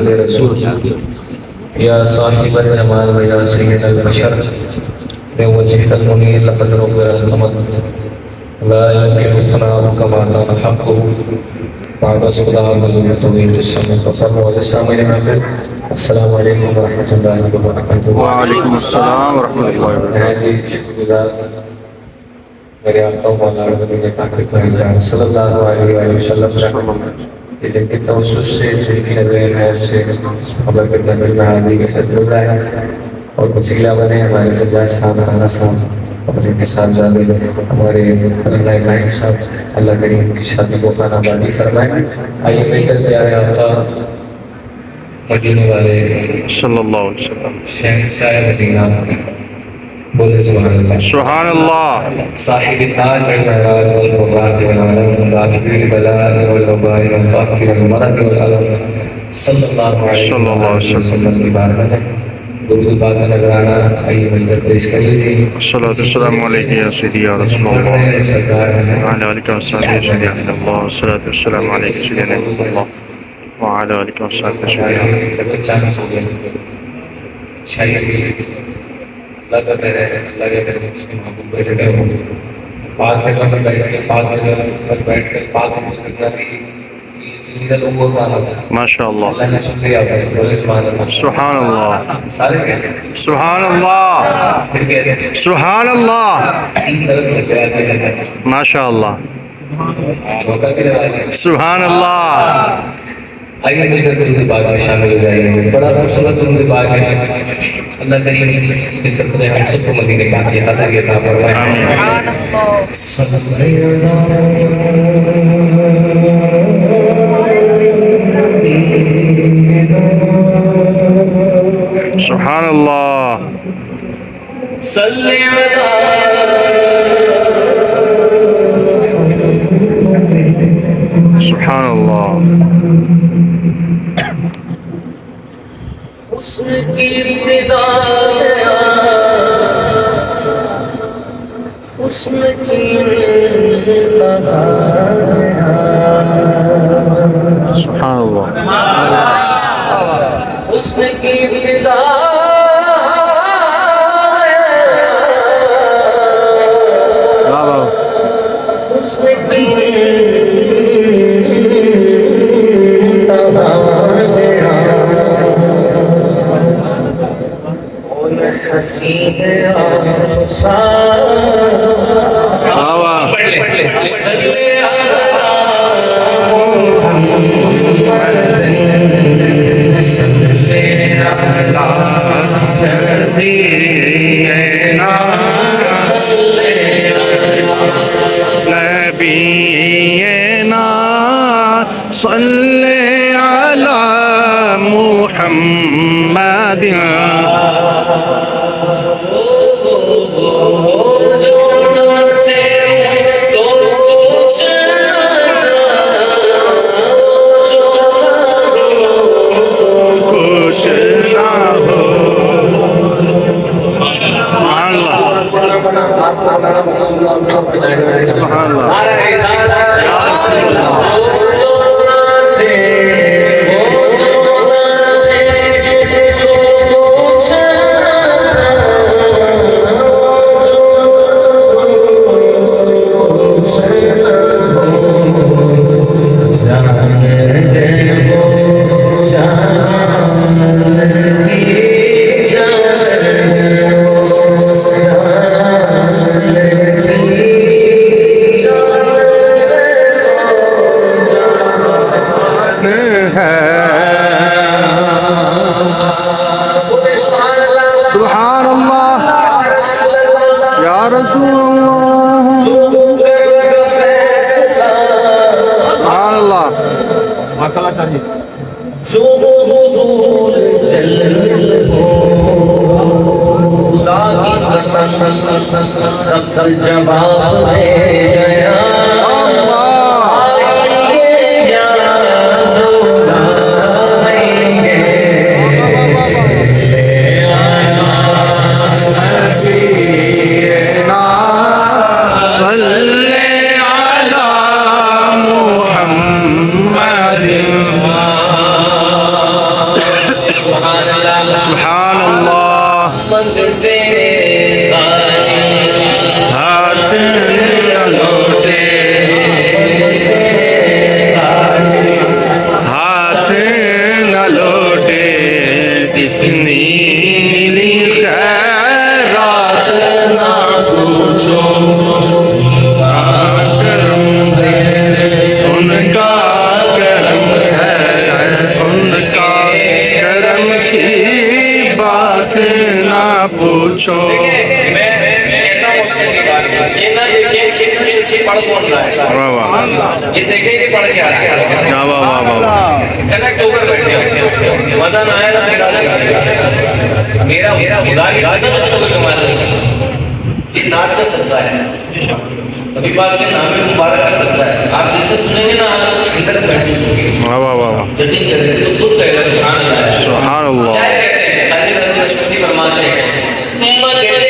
आले रसूल या साहिबल जमाल व या सय्यदल बशर बिवजहिकल मुनीर लक़द रुबियल क़मर ला यमकिनु सनाअहु कमा कान हक़्क़ुहु बाद सदा मज़ूरतु बिस्म तसर व जसामिन महफिल। अस्सलामु अलैकुम व रहमतुल्लाहि व बरकातुहू। व अलैकुम अस्सलाम व रहमतुल्लाहि व बरकातुहू। जी शुक्रगुज़ार मेरे आका मौला मदीने पाक के ताजदार सल्लल्लाहु अलैहि वसल्लम जिनके तवस्सुस से जिनकी नज़र है से खबर के महफिल में हाज़िरी के साथ जुड़ रहा है और वसीला बने हमारे सज्जाद साहब राना साहब और इनके साहबजादे हमारे अल्लाह इब्राहिम साहब, अल्लाह करीम की शादी को खानाबादी फरमाए। आइए मिलकर प्यारे आका मदीने वाले सल्लल्लाहु अलैहि वसल्लम शहंशाह मदीना बोले सुभान अल्लाह सुभान अल्लाह साहिब ताज वल महराज वल मुराद वल आलम दाफिल बलाल वल वबाल वल फातिह वल मरद वल अलम सल्लल्लाहु अलैहि वसल्लम की बारगाह में दुरूद पाक का नजराना आइए मिलकर पेश कर लीजिए। सल्लल्लाहु अलैहि या सय्यदी या रसूल अल्लाह व अला आलिहि व सहाबिहि अजमईन। सल्लल्लाहु अलैहि सय्यदना अल्लाह व अला आलिहि व सहाबिहि अजमईन। अल्लाह का मेरे अल्लाह के मेरे मुस्लिम महबूब से करो पाक जगह पर बैठ के पाक जगह पर बैठ कर पाक से करना भी ये चीज़ लोगों का होता है। माशाअल्लाह अल्लाह ने शुक्रिया अदा बोले सुभान अल्लाह सारे सुभान अल्लाह फिर कहते हैं सुभान अल्लाह 3 दर्ज लग गया आपके जगह माशाअल्लाह चौथा भी लगाइए सुभान अल्लाह। आइए मिलकर दुरूद पाक में शामिल हो जाइए। बड़ा खूबसूरत दुरूद पाक है। अल्लाह करीम इस सदक़े हम सबको मदीने पाक की हाज़िरी अता फरमाए। सुभान अल्लाह सल्ली अला सुभान अल्लाह। उसकी इब्तिदा उसकी इंतहा सुभान अल्लाह उसकी इब्तिदा उसकी सल्ले अला मुहम्मद सब जवाब गया सुभान अल्लाह सुभान अल्लाह। मंगते खाली हाथ न लौटे, हाथ न लौटे, कितनी मिली खैरात ना पूछो, करम है उनका, करम है उनका, करम की बात ना पूछो। मैं कहता हूँ उससे नहीं बात है। ये ना देखिए पढ़ कौन रहा है, वाह वाह, ये देखे नहीं पढ़ क्या रहा है, क्या वाह वाह वाह। कनेक्ट होकर बैठे हो, मजा ना आया ना मेरा खुदा की कसम से कोई कमाल नहीं। ये नाक का सजदा है, अभी बात के नाम मुबारक का सजदा है। आप दिल से सुनेंगे ना, आप अंदर महसूस होगी। वाह वाह वाह वाह, यकीन करें तो खुद कहेगा सुभान अल्लाह। सुभान अल्लाह। शायद कहते हैं खाली नबी नशमती फरमाते हैं मगदे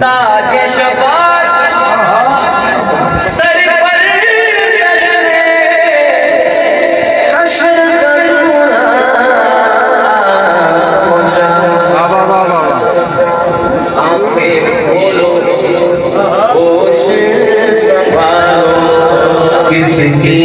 ताज शफाअत सर पर हश्र का आंखें खोलो होश संभालो किसकी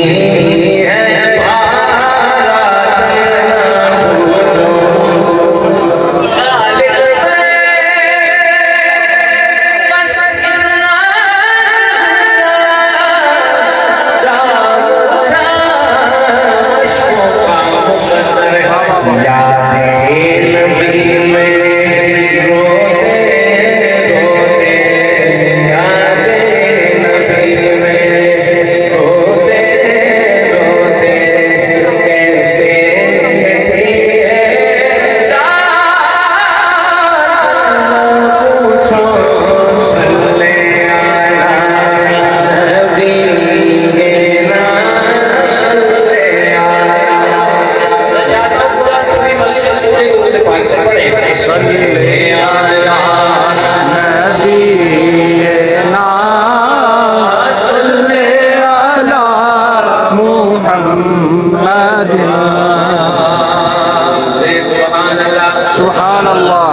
सुभान अल्लाह।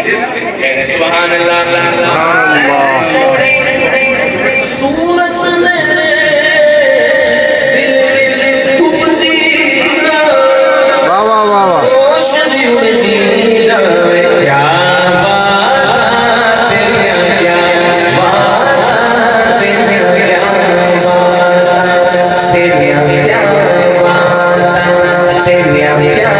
सुभान अल्लाह। सूरत में दिल विच घुमदी वाह वाह वाह वाह रोशनी उड़दी जावे क्या बात तेरियां क्या बात तेरियां क्या बात तेरियां क्या बात तेरियां क्या बात तेरियां क्या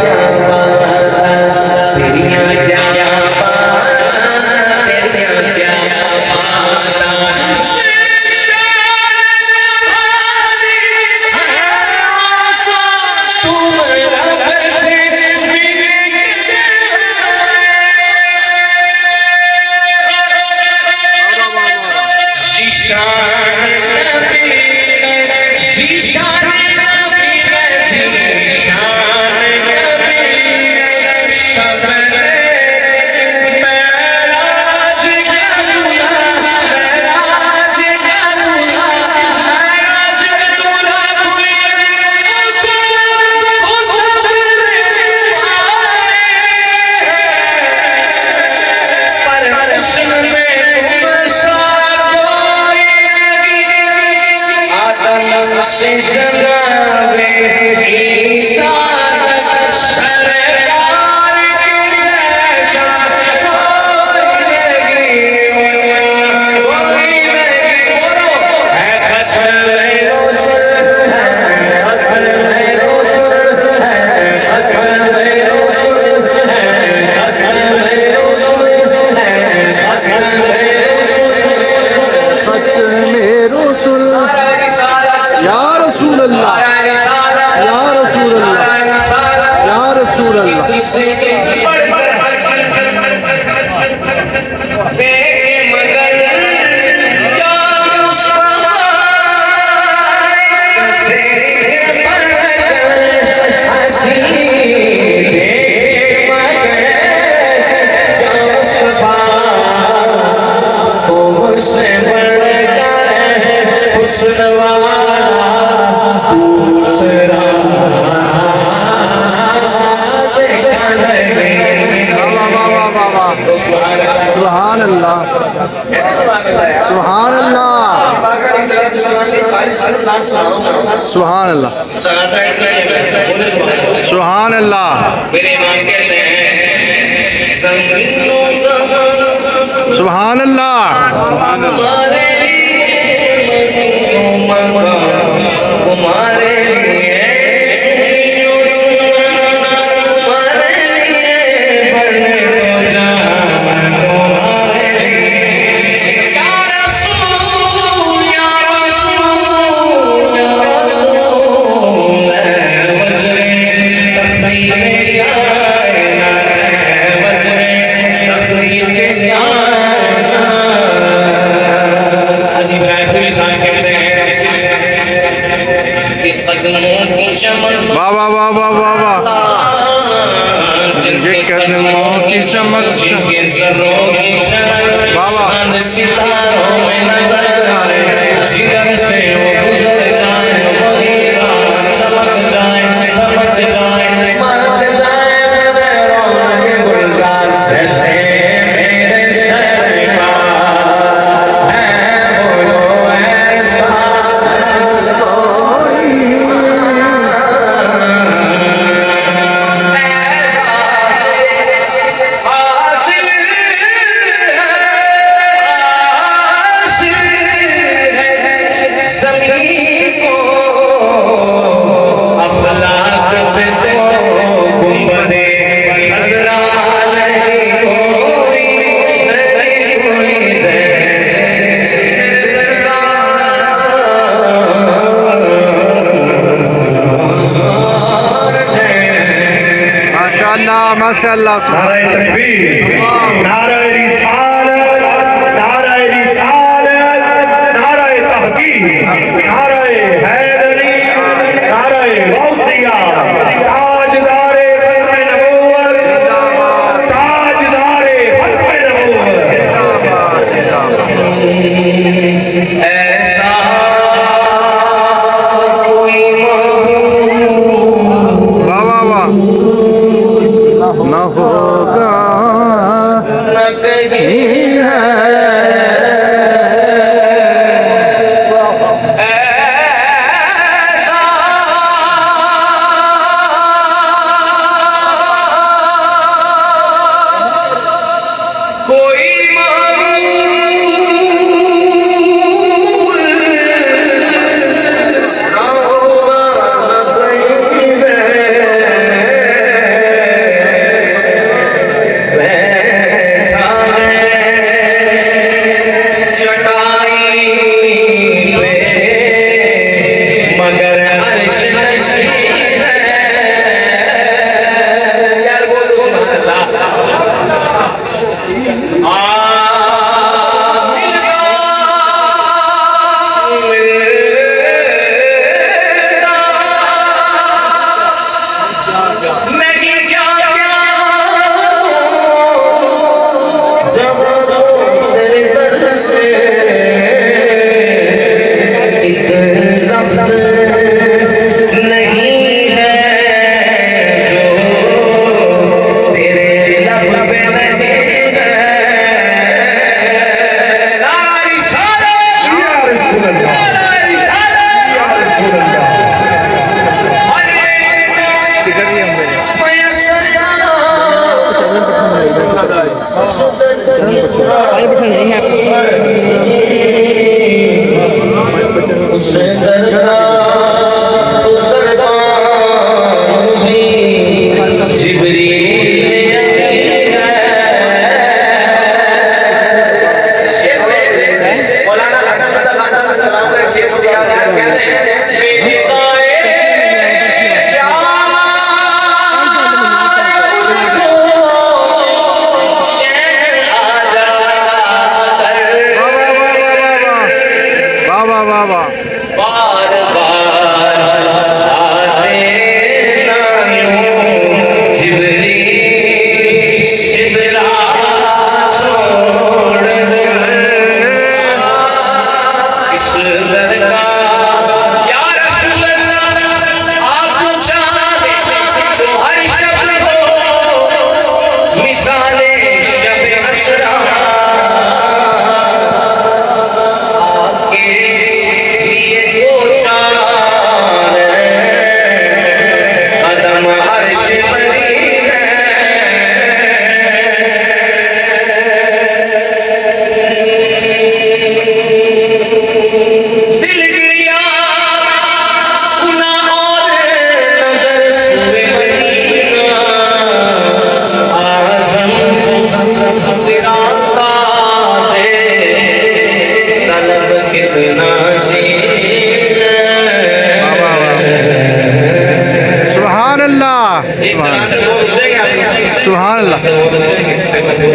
से जनाबे ईसा सरकार के जैसा कोई नहीं बोलो है खत्म रसूल है खत्म रसूल है खत्म रसूल है खत्म रसूल है रसूल या रसूल अल्लाह या रसूल अल्लाह या रसूल अल्लाह सुभान अल्लाह सुभान अल्लाह सुभान अल्लाह सुभान अल्लाह। मेरे इमाम कहते हैं सुभान अल्लाह तुम्हारे वाह वाह वाह वाह वाह वाह जिनके कदमों की चमक जिनके सरों की शरफ चांद सितारों में नजर आए जिधर से वो गुजर जाए वही रात चमक जाए धमक जाए मर जाए मेरे रौनक गुलजार जैसे मेरे सरकार है बोलो ऐसा माशाअल्लाह नाराए तकबीर, नाराए रिसालत, नाराए रिसालत, नाराए तहकीक, नाराए हैदरी, नाराए गौसिया, ताजदारे खत्म नबूवत, ताजदारे खत्म नबूवत। ऐसा कोई महबूब वाह वाह वाह न होगा नहीं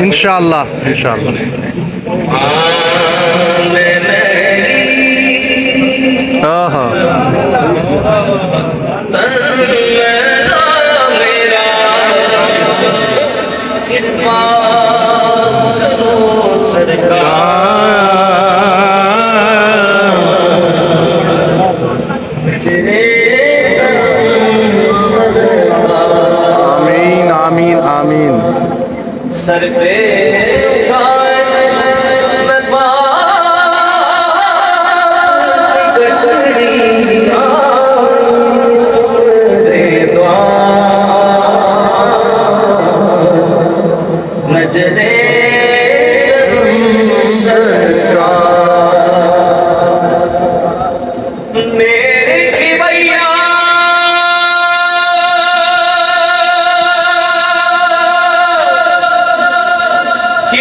इंशाअल्लाह इंशाअल्लाह। आहा आमीन आमीन आमीन। सर पे उठाए मैं बात चढ़ी तेरे दुआ नजरे सरकार मेरे की भैया की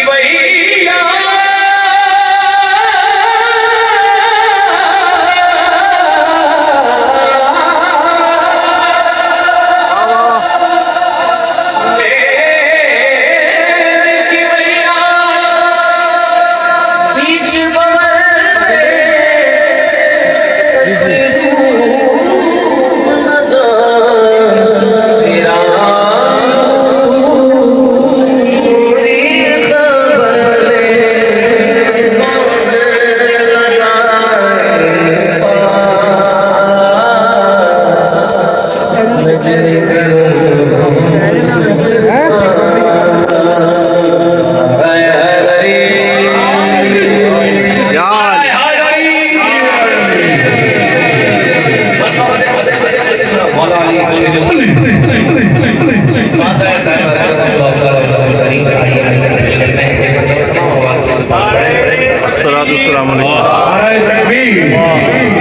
अस्सलाम वालेकुम। नाराए तकबीर,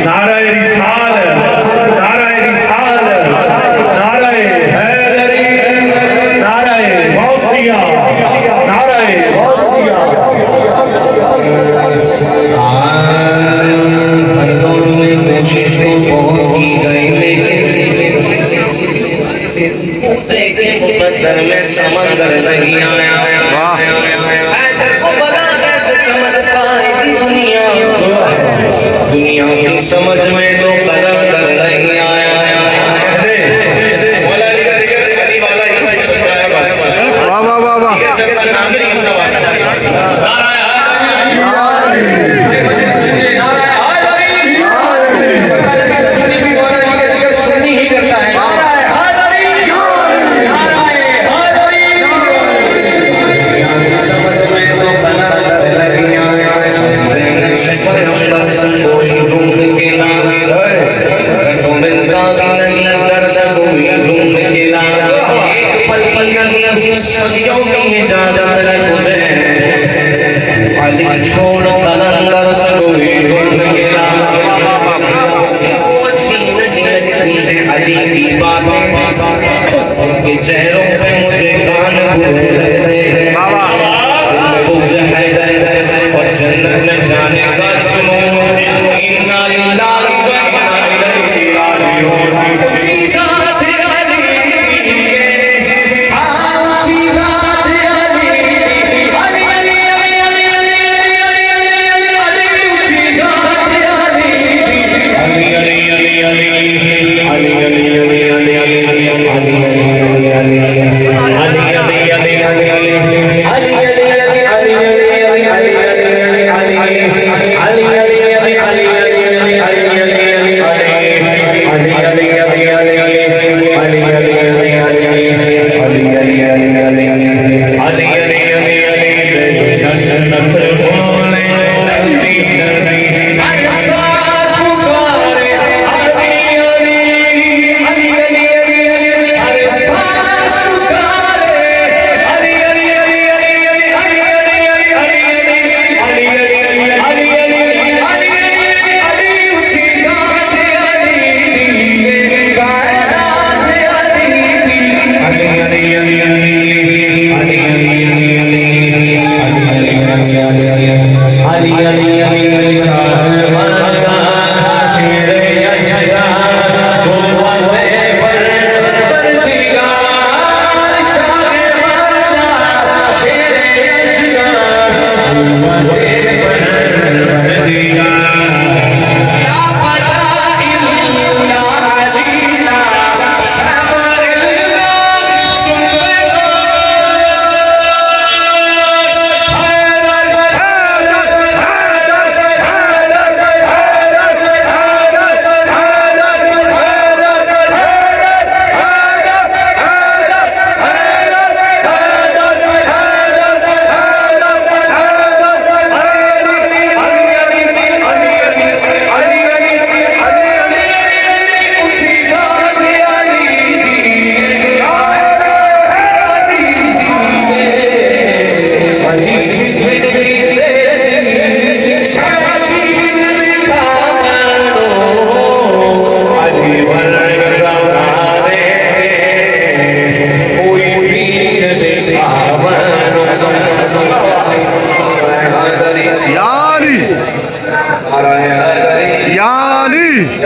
नाराए रिसालत, नाराए रिसालत, नाराए हैदरी, नाराए गौसिया, नाराए गौसिया। हर दौर में कोशिशों बहुत की गई लेकिन उसे के मुकद्दर में समंदर नहीं आया। हैदर को भला कैसे समझ पाएगी दुनिया, दुनिया की समझ में तो कदम कर नहीं आया। मौला अली का जिक्र अली वाला ही सही सुनता है बस। वाह वाह वाह वाह। ये सब का नाम ही नहीं होता बस। छोड़ सलंदर सगोई ढूंढ गिरा, वो छीन लगती अली की बातें, उनके चेहरों पे मुझे कान भूल रहे बुग़्ज़ हैदर और जन्नत में जाने का जुनून। इन्ना लिल्लाहि व इन्ना इलैहि राजिऊन। ऊंची ज़ात अली, ऊंची ज़ात अली, अली अली अली अली अली ऊंची ज़ात अली, अली अली अली अली अली अली अली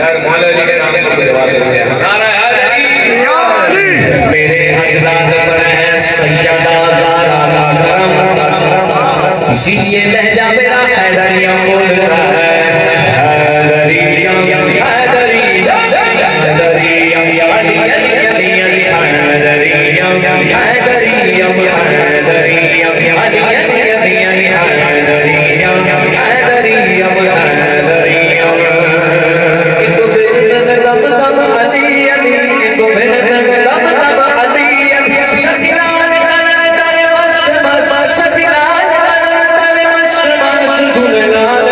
यार मौला अली के नाम पर दरवाजे हो गया। नारा हैदरी या अली, मेरे अजदाद पर है सज्जदा ज़ारा का करम, इसीलिए लहजा मेरा हैदरिया बोलता है। हैदरिया हैदरिया हैदरिया अली अली अली अली हैदरिया हैदरिया हैदरिया अली अली अली अली हैदरिया हैदरिया हैदरिया। इनको मेरे दम दम अली अली, इनको मेरे दम दम अली अली। सतिलाल कलंदर मस्त मस्त, सतिलाल कलंदर मस्त मस्त, झूलेलाल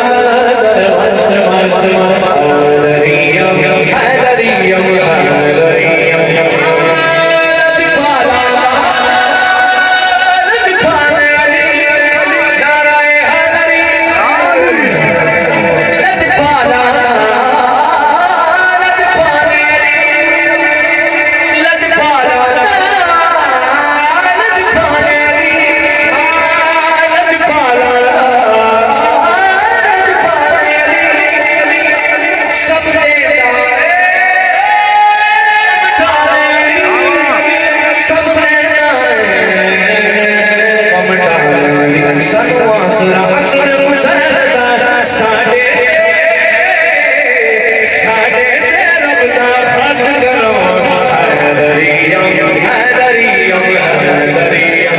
सनवासरा असर मुसरदा साडे साडे रब दा खास करो हैदरिया हैदरिया हैदरिया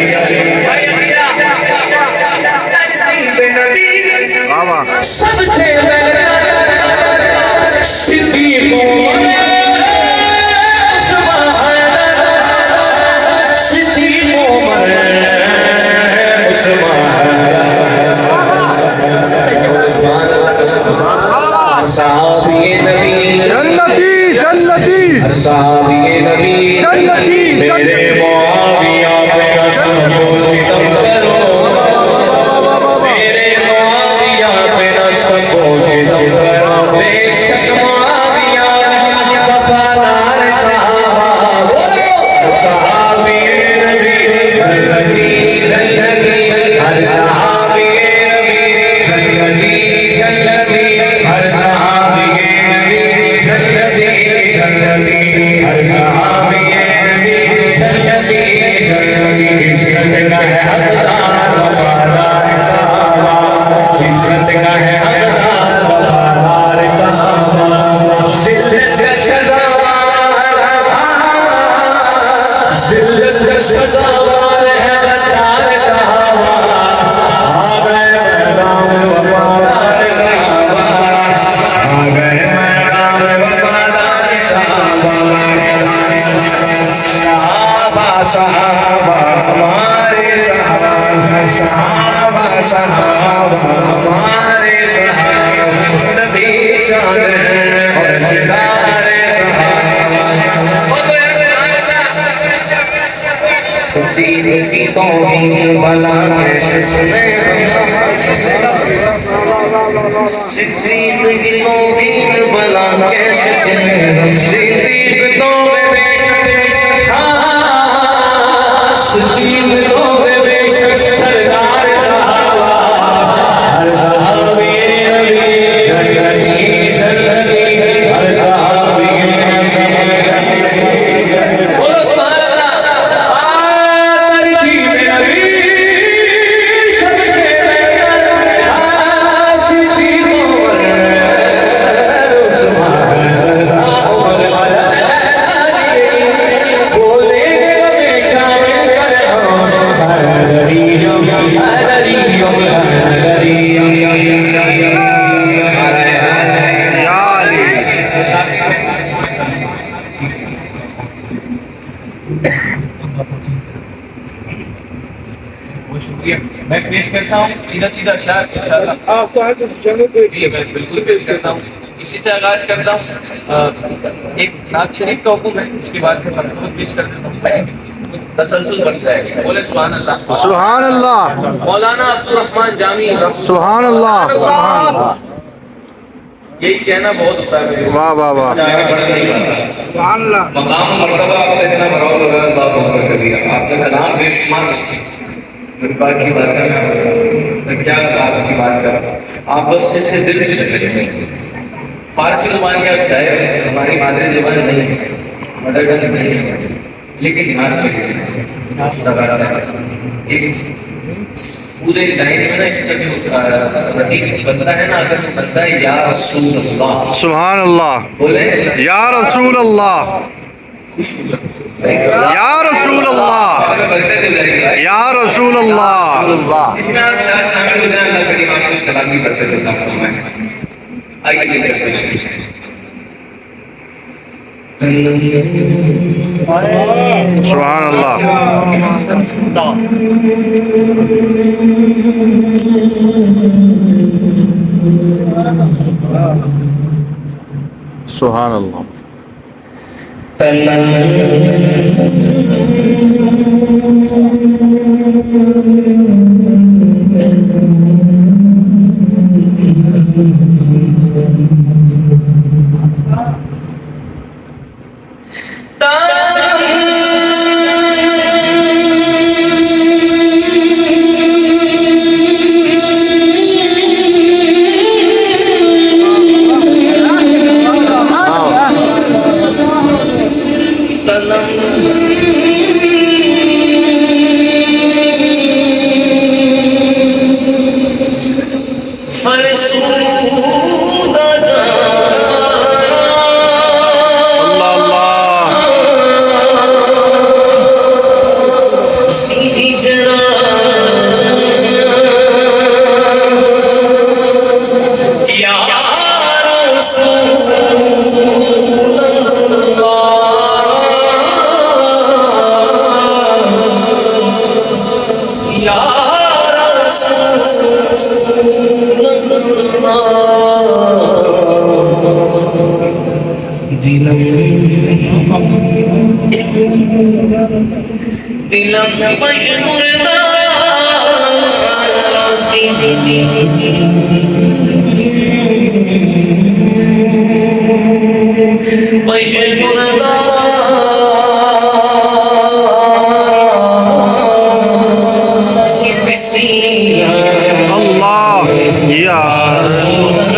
नबी सबसे सिद्दीक़ों मेरे मुआविया पे सबको सितम करो मेरे मुआविया पे सबको सितम करो बेशक मुआविया वफादार सहाबा सहाबी नबी जन्नती जन्नती हर सहाबी नबी जन्नती जन्नती हर सहाबी नबी जन्नती जन्नती हर सहाबी इज्जत का है हकदार वफादार सहाबा इज्जत का है हकदार वफादार सहाबा जिल्लत का सजावार है वफादार सहाबा आ गए मैदान वफादार सहाबा आ गए मैदान वफादार सहाबा सहाबा हमारे सहाबा सहाबा सहाबा हमारे सहाबा नबी शान है और सितारे सहाबा सिद्दीक़ की तौहीन वाला कैसे सुने सिद्दीक़ की तौहीन वाला कैसे सुने सिद्दीक़ तो सिद्दीक़ तो बेशक सरदार सहाबा हर सहाबी नबी जन्नती जन्नती हर सहाबी बोलो सुभान अल्लाह तरकीब नबी सबसे बेहतर सिद्दीक़ सुभान अल्लाह बोलेंगे हमेशा शुक्रिया मैं पेश करता हूँ सीधा सीधा शायर इंशाल्लाह जी मैं बिल्कुल पेश करता हूँ इसी से आगाज करता हूँ एक नात शरीफ का हुक्म है उसके बाद फिर मैं पेश कर देता हूँ तसलसल बढ़ जाएगा बोले सुभान अल्लाह सुभान अल्लाह मौलाना अब्दुल रहमान जामी सुभान अल्लाह यही कहना बहुत होता है वाह वाह वाह सुभान अल्लाह मकाम मर्तबा आपका इतना बड़ा होगा अल्लाह बहुत कबीर आपका कलाम बेशुमार मेरे बात की बात कर रहा हूँ मैं क्या आपकी बात कर रहा हूँ आप बस जैसे दिल से समझते फारसी जुबान की आप शायर हमारी मादरी जुबान नहीं है मदर टंग नहीं है लेकिन नाच एक पूरे लाइन में ना इसका जो लतीफ बनता है ना अगर वो बनता है या रसूल अल्लाह सुभान अल्लाह बोले या रसूल अल्लाह या रसूल अल्लाह या रसूल अल्लाह इसमें आप शायद शामिल हो जाए अल्लाह करीम आपको इस कलाम की बरकत अता फरमाए आइए लेकर पेश करें सुभान अल्लाह सुभान अल्लाह दिलम मजबूरदा Allah ya Rasulullah.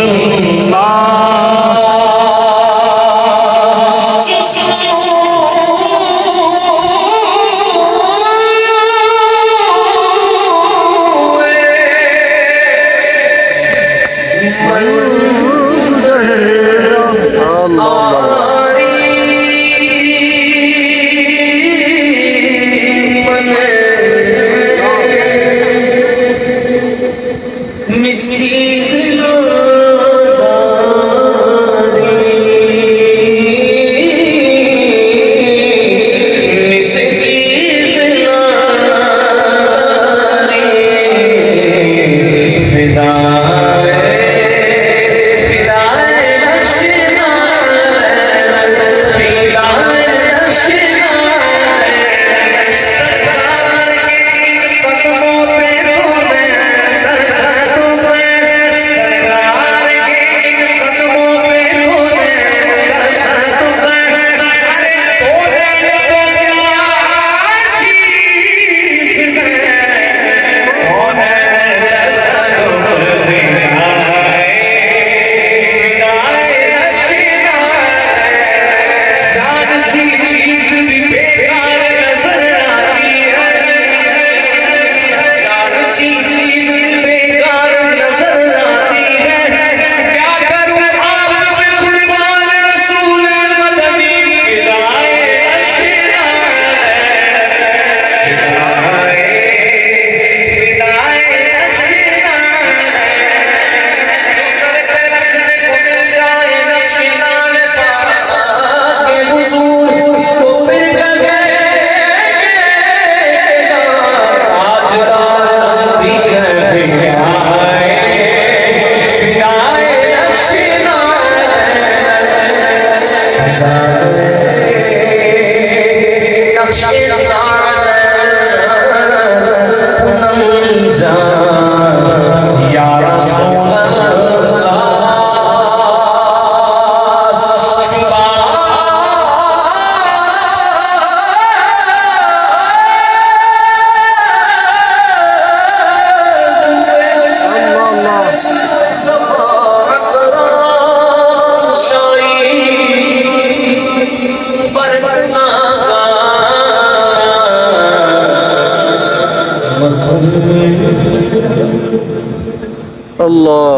Allah.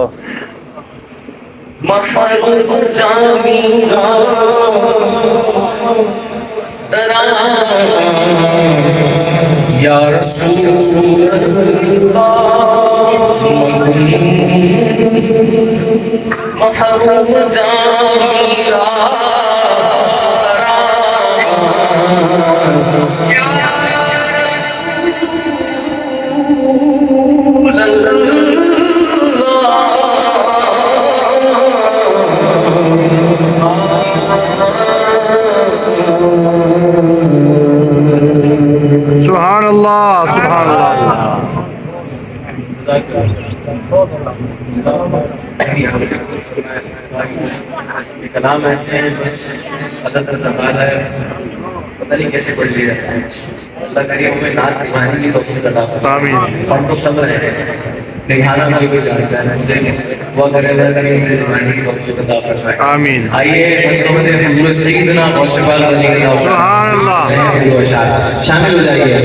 Ya Rasulullah mahrum jamira ya Subhanallah, Subhanallah. कलाम ऐसे हैं बस अदब का तकाज़ा है पता नहीं कैसे पढ़ लिया जाता है अल्लाह करीम हमें नात निभाने की तौफीक अता फरमाए और तो सब है निभाना भी कोई जानता है मुझे दुआ करें अल्लाह करीम मुझे निभाने की तौफीक अता फरमाए आमीन। आइए मंतज़र हुज़ूर सय्यदना और शफ़ाअत नबीना सुभानअल्लाह। शामिल हो जाइए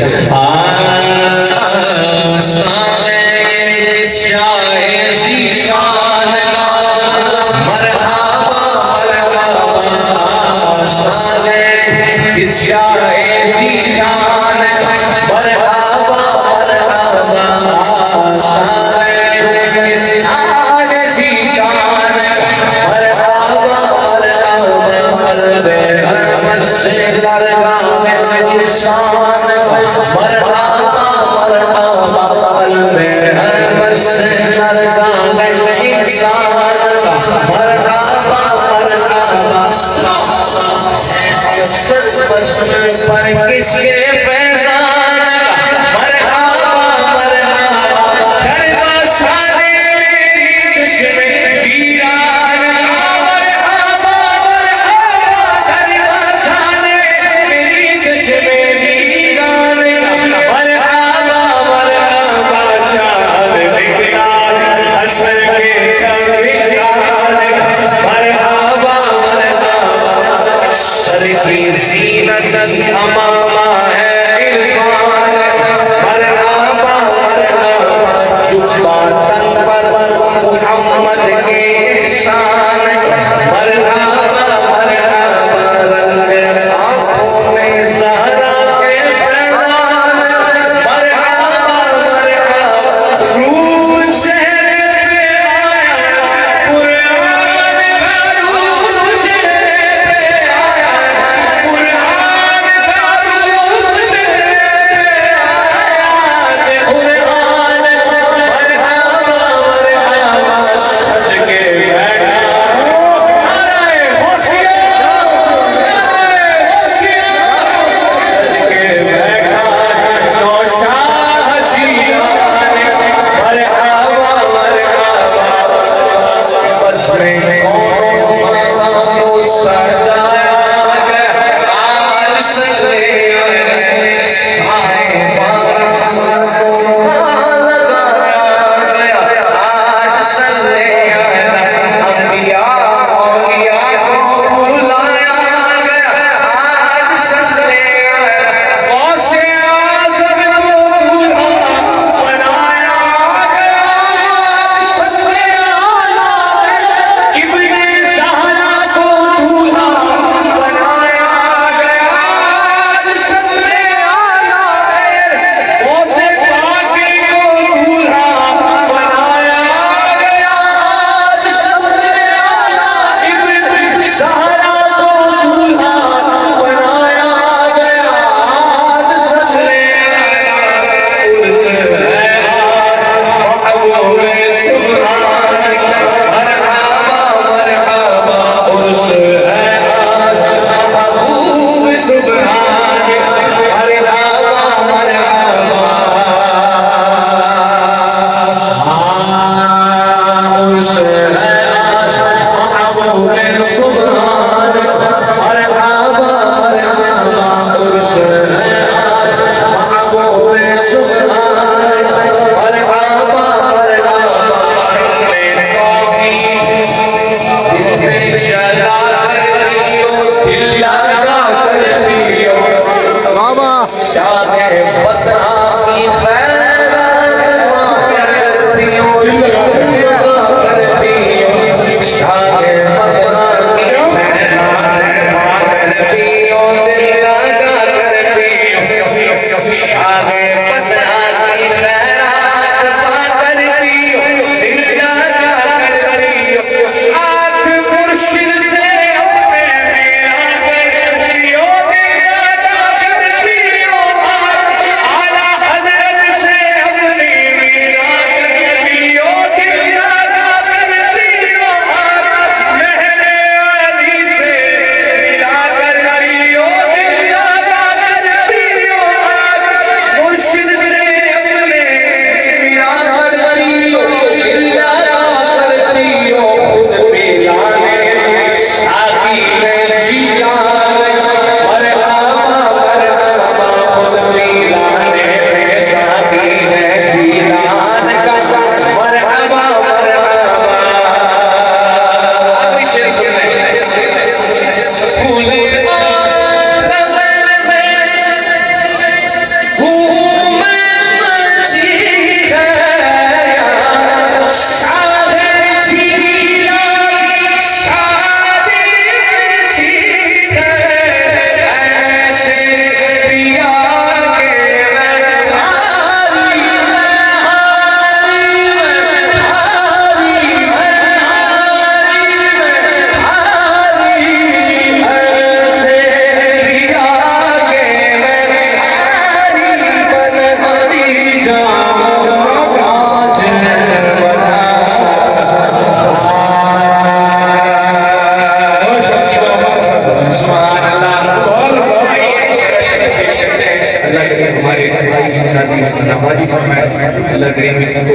अल्लाह करीम इनको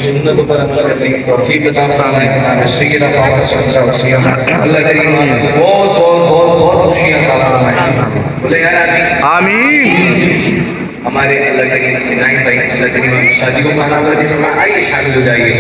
सुन्नत पर अमल करने की तौफीक अता फरमाए। जनाब सैयदा पाक सल्लल्लाहु अलैहि वसल्लम अल्लाह करीम बहुत बहुत बहुत बहुत खुशियां अता फरमाए। बोले यार आमीन। हमारे अल्लाह करीम इनायत भाई अल्लाह करीम शादी को माना हुआ जिसमें आइए शामिल हो जाइए।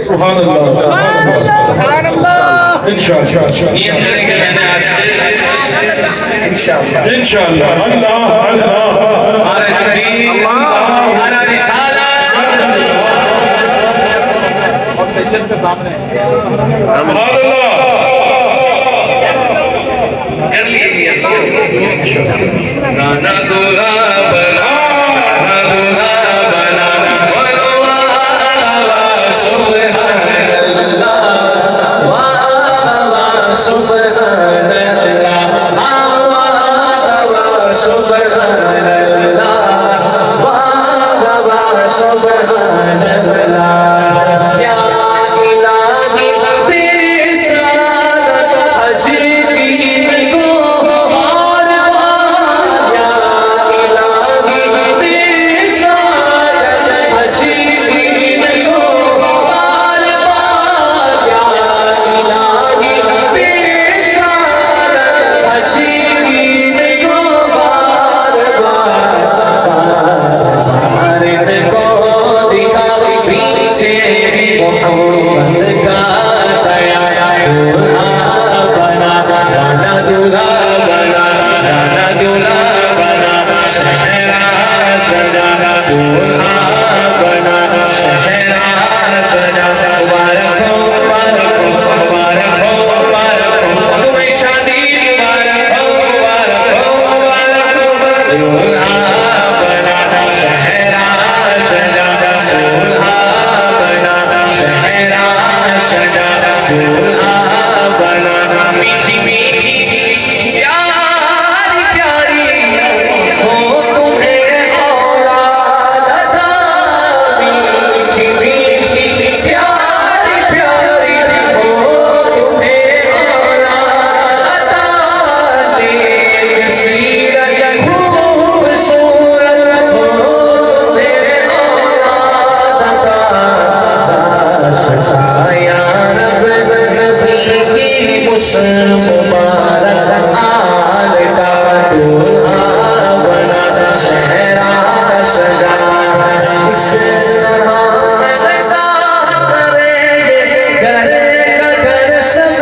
सुभान सुभान अल्लाह इंशाअल्लाह इंशाअल्लाह अल्लाह कर लिए नाना दूल्हा बना या इलाही तेरा मुबारक आल का दूल्हा बना शहरा सजा इस तरह लगा करे घर का घर सब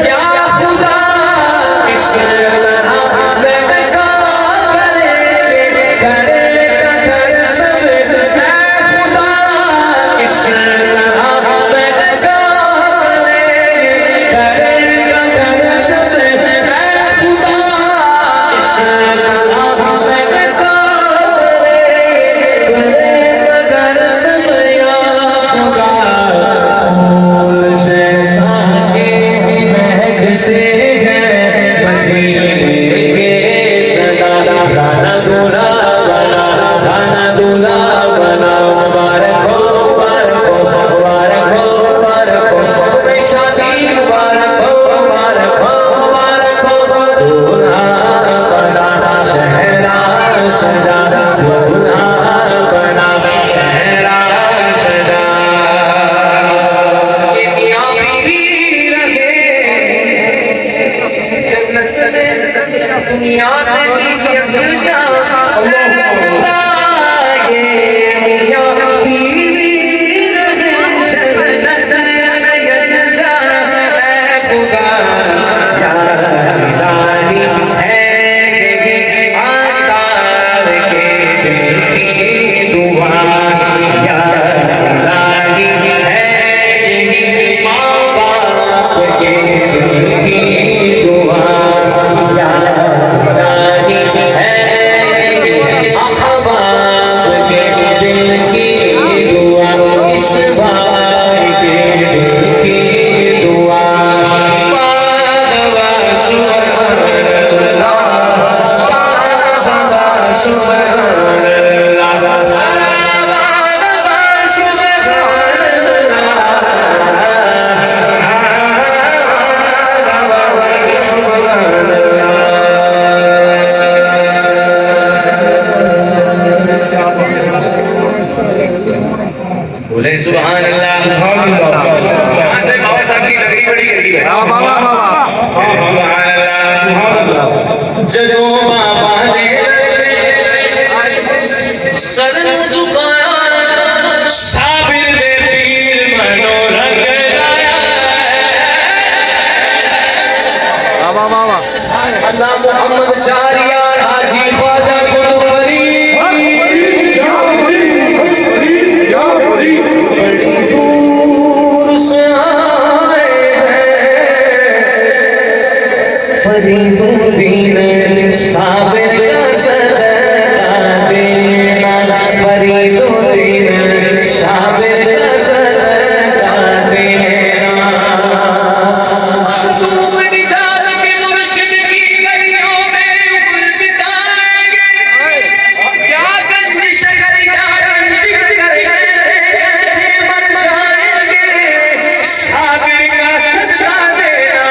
या खुदा इस तरह लगा करे घर का घर सब या खुदा इस तरह लगा करे घर का घर सब या खुदा इस तरह लगा करे घर का घर सब या खुदा फूल जैसा के महकते हैं मदीने के सदा गाना दूल्हा बना गाना दूल्हा बना मुबारक हो मुबारक हो मुबारक हो मुबारक हो शादी मुबारक हो मुबारक हो मुबारक हो दूल्हा बना शहरा सजा दूल्हा बना शहरा सजा ये मियां बीवी रहे जन्नत में दुनिया में भी अगर जा ये मियां बीवी रहे जन्नत में अगर जा खुदा या इलाही है आकार के दिल की दुआ या इलाही है माँ बाप के दिल की दुआ या इलाही है अहबाब के दिल की दुआ इस भाई के दिल की दुआ बोले सुभान अल्लाह वहाँ से बाबा साहब की लकड़ी बड़ी करीब है सुभान अल्लाह जदों बाबा ने सर झुकाया साबिर दे पीर मनोरंग लाया अल्लाह मोहम्मद चारियार हाजी ख्वाजा कुलवरी बड़ी दूर से आए हैं फरीदुद्दीन साबिर का सदका देना फरीदुद्दीन साबिर का सदका देना महबूब निजात के मुर्शिद की गलियों में उम्र बिताएंगे क्या गंजिश कर मर जाएंगे साबिर का सदका देना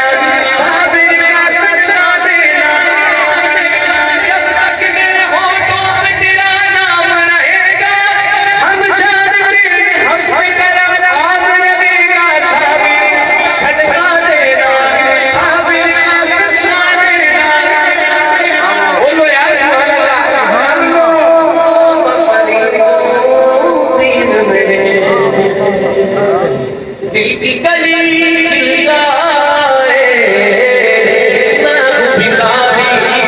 साबिर का सदका देना जब तक मेरे होठों पे तेरा नाम रहेगा हम जानते हम पे करम आग लगेगा साबिर सदका देना साबिर का सदका देना बोलो यार सुभान अल्लाह दिल की गली जाए मैं भिखारी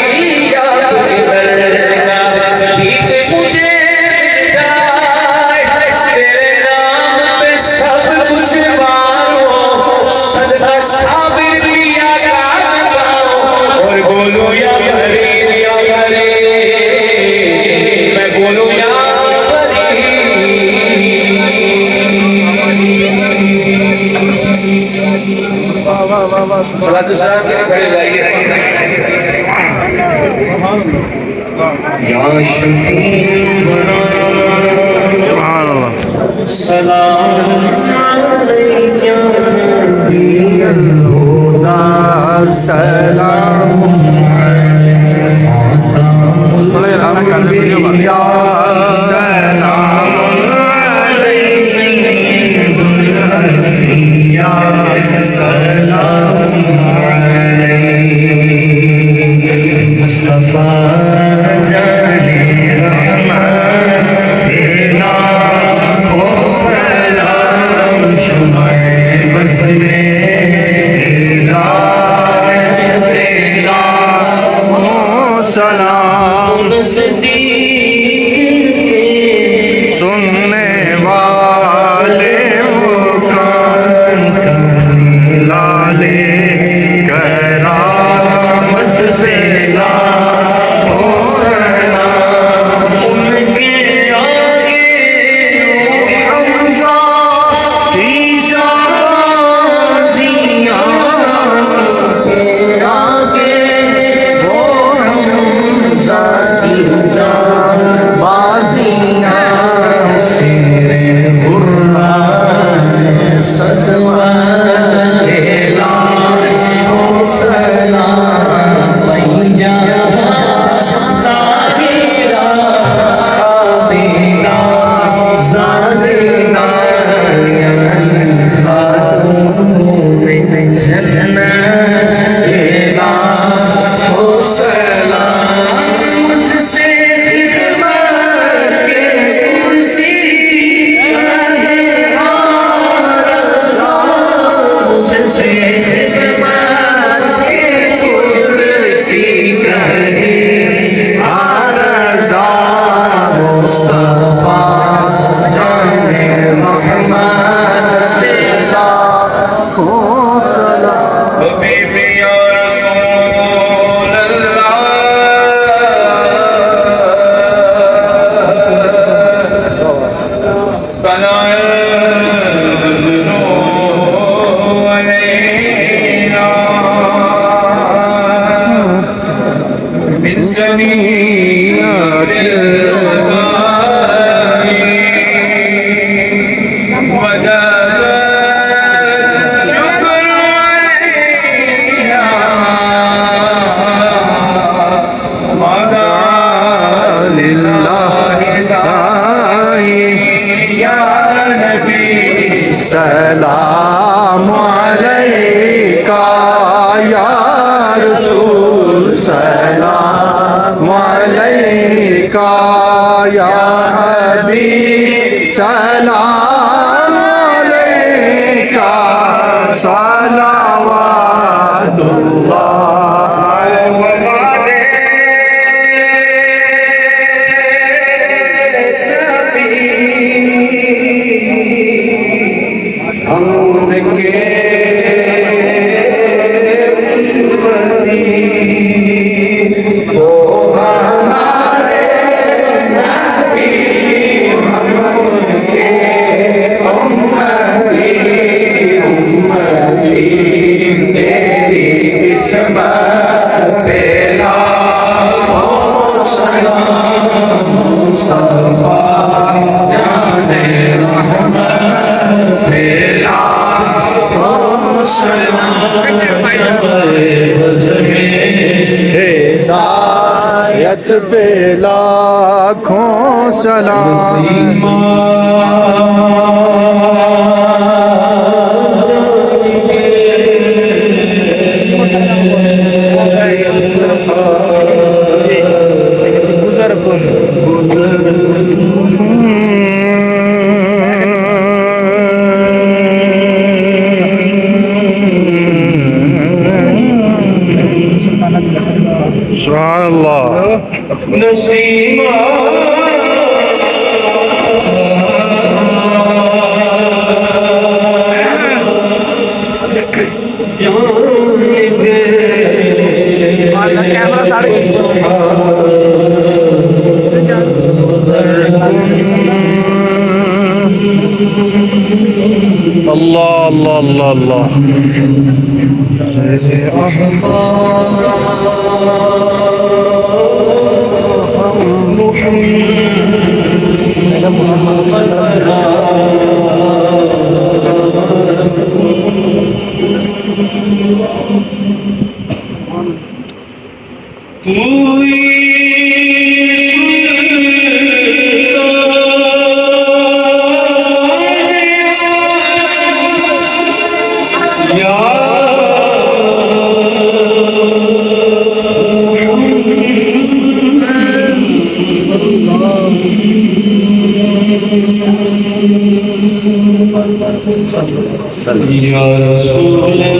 या कोई दरगा भीख मुझे मिल जाए तेरे नाम पे सब कुछ मारो सदका साबिर किया काम पाओ और बोलो या फरीद या फरीद मैं बोलूं या सलातु सलाम के लिए खड़े जाइए या शफी सलाम अलैका नबील हुदा सलाम अलैका सलाम अलैका सलाम सलाम सुनने वाले वो कान लाले करामत पे लाखों सलाम उनके आगे हमजा की जाज़ियाँ आगे वो हमजा की जाज़ियाँ शेरे कुर्बान सजवा सलाम अलैका या रसूल सलाम अलैका या हबीब सलाम अलैका सलावतुल्लाह हिदायत पे लाखों सुभान अल्लाह नसीमा अल्लाह अल्लाह अल्लाह अल्लाह या रसूल अल्लाह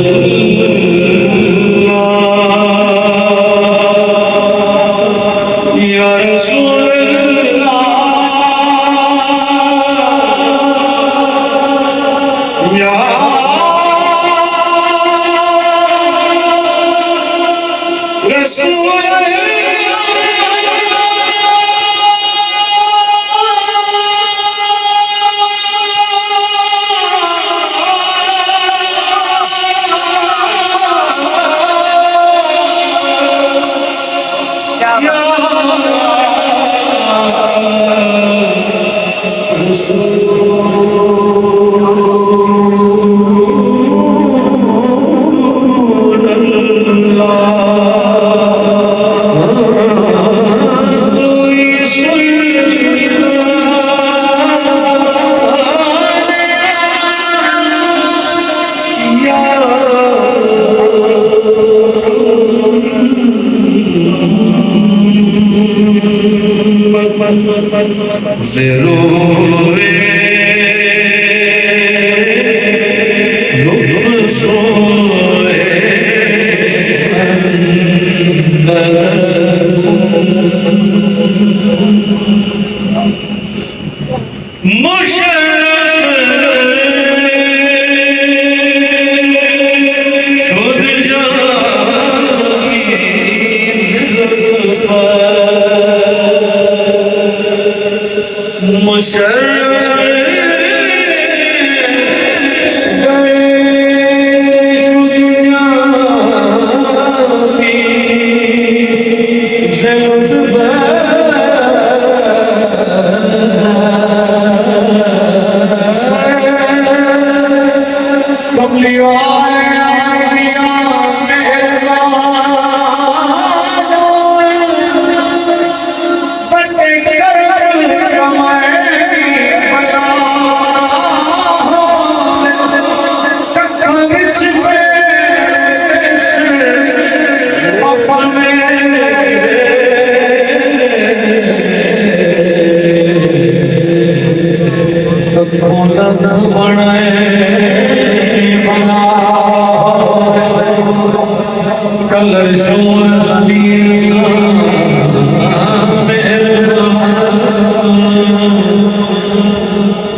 कलर शोर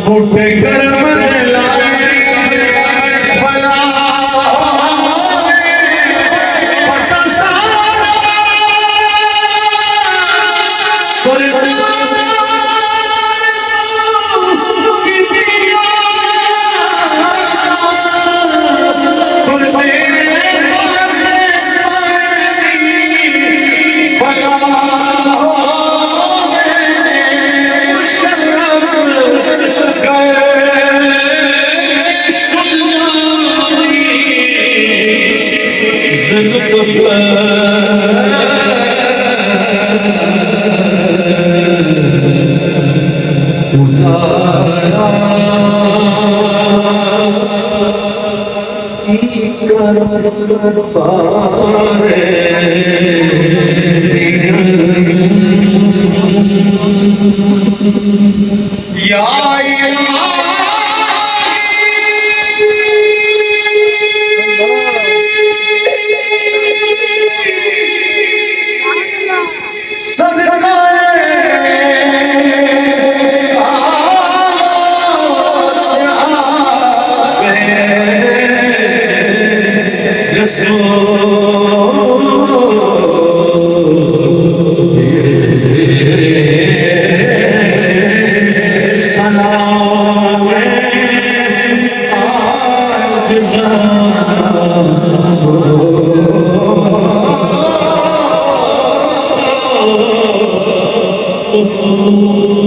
बूटे कर्म Oh